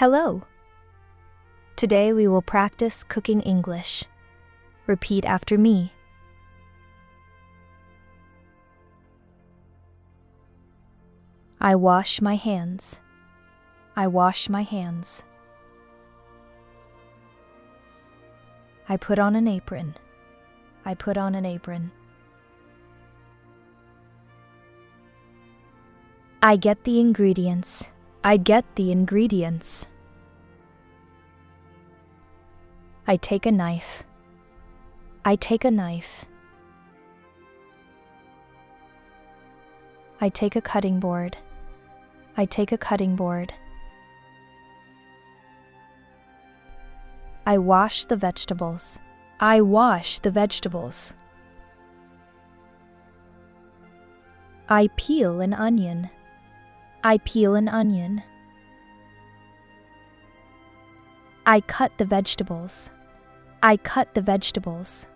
Hello. Today we will practice cooking English. Repeat after me. I wash my hands. I wash my hands. I put on an apron. I put on an apron. I get the ingredients. I get the ingredients. I take a knife. I take a knife. I take a cutting board. I take a cutting board. I wash the vegetables. I wash the vegetables. I peel an onion. I peel an onion. I cut the vegetables. I cut the vegetables.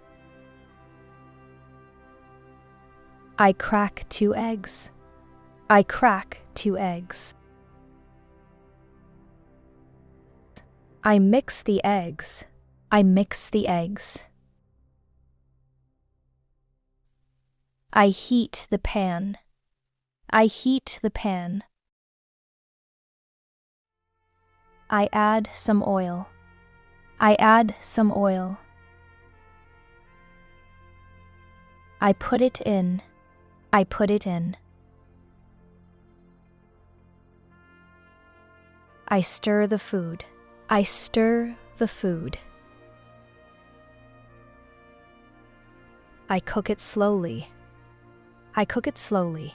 I crack 2 eggs. I crack 2 eggs. I mix the eggs. I mix the eggs. I heat the pan. I heat the pan. I add some oil. I add some oil. I put it in. I put it in. I stir the food. I stir the food. I cook it slowly. I cook it slowly.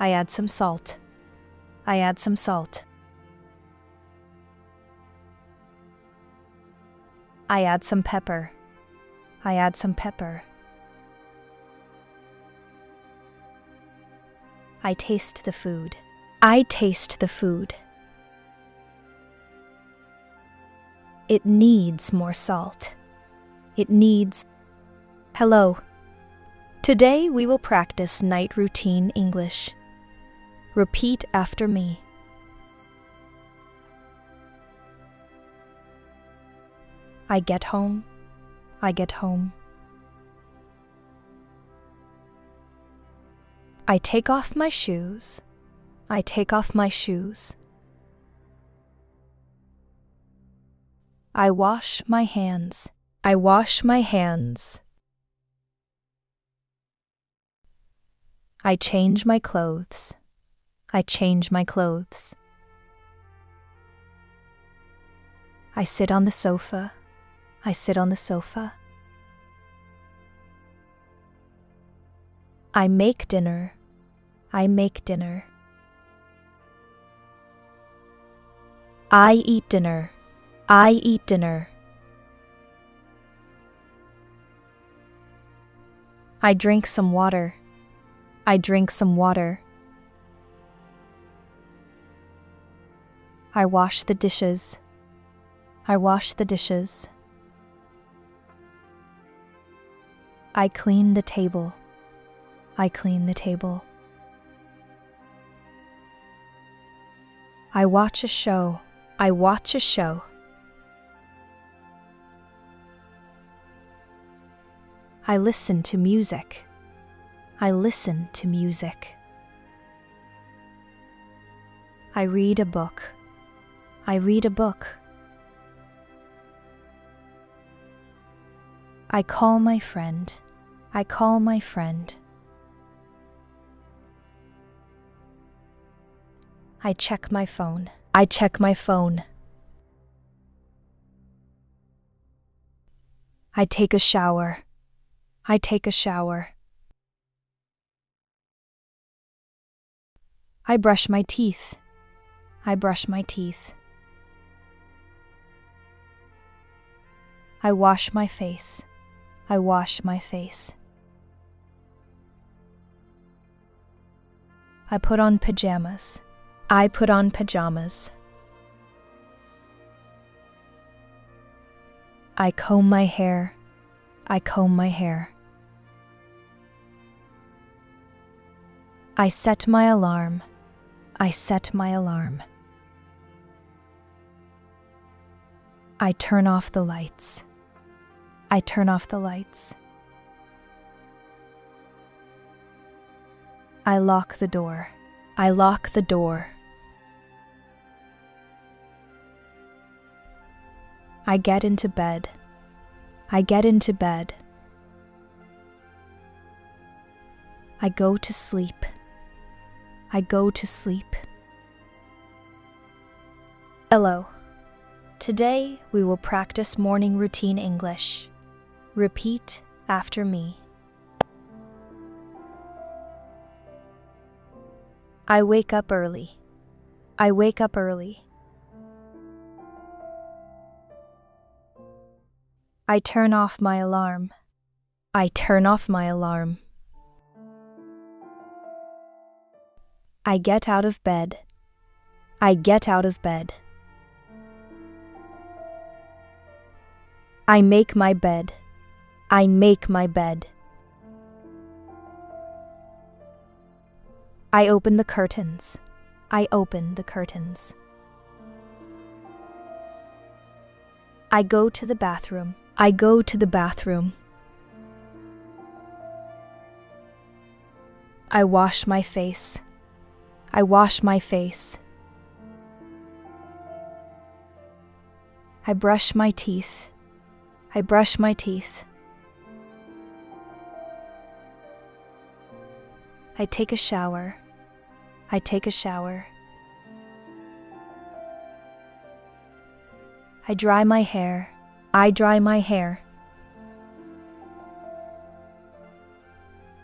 I add some salt. I add some salt. I add some pepper. I add some pepper. I taste the food. I taste the food. It needs more salt. It needs... Hello. Today we will practice night routine English. Repeat after me. I get home. I get home. I take off my shoes. I take off my shoes. I wash my hands. I wash my hands. I change my clothes. I change my clothes. I sit on the sofa. I sit on the sofa. I make dinner. I make dinner. I eat dinner. I eat dinner. I drink some water. I drink some water. I wash the dishes. I wash the dishes. I clean the table. I clean the table. I watch a show. I watch a show. I listen to music. I listen to music. I read a book. I read a book. I call my friend. I call my friend. I check my phone. I check my phone. I take a shower. I take a shower. I brush my teeth. I brush my teeth. I wash my face. I wash my face. I put on pajamas. I put on pajamas. I comb my hair. I comb my hair. I set my alarm. I set my alarm. I turn off the lights. I turn off the lights. I lock the door. I lock the door. I get into bed. I get into bed. I go to sleep. I go to sleep. Hello. Today we will practice morning routine English. Repeat after me. I wake up early. I wake up early. I turn off my alarm. I turn off my alarm. I get out of bed. I get out of bed. I make my bed. I make my bed. I open the curtains. I open the curtains. I go to the bathroom. I go to the bathroom. I wash my face. I wash my face. I brush my teeth. I brush my teeth. I take a shower. I take a shower. I dry my hair. I dry my hair.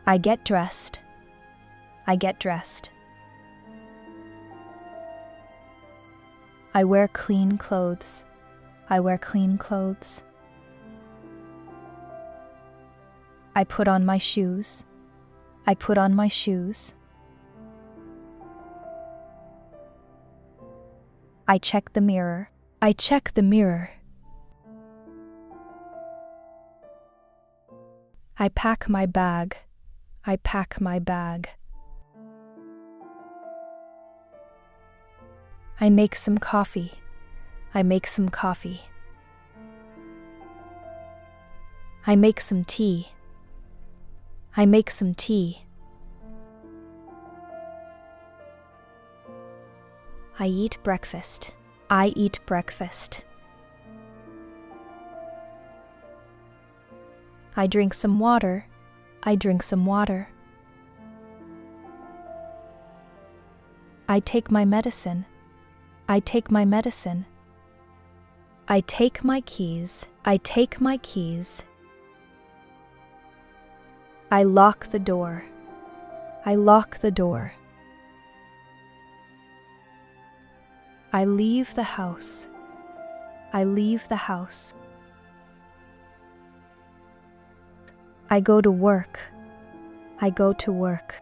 I get dressed. I get dressed. I wear clean clothes. I wear clean clothes. I put on my shoes. I put on my shoes. I check the mirror. I check the mirror. I pack my bag. I pack my bag. I make some coffee. I make some coffee. I make some tea. I make some tea. I eat breakfast. I eat breakfast. I drink some water. I drink some water. I take my medicine. I take my medicine. I take my keys. I take my keys. I lock the door. I lock the door. I leave the house. I leave the house. I go to work. I go to work.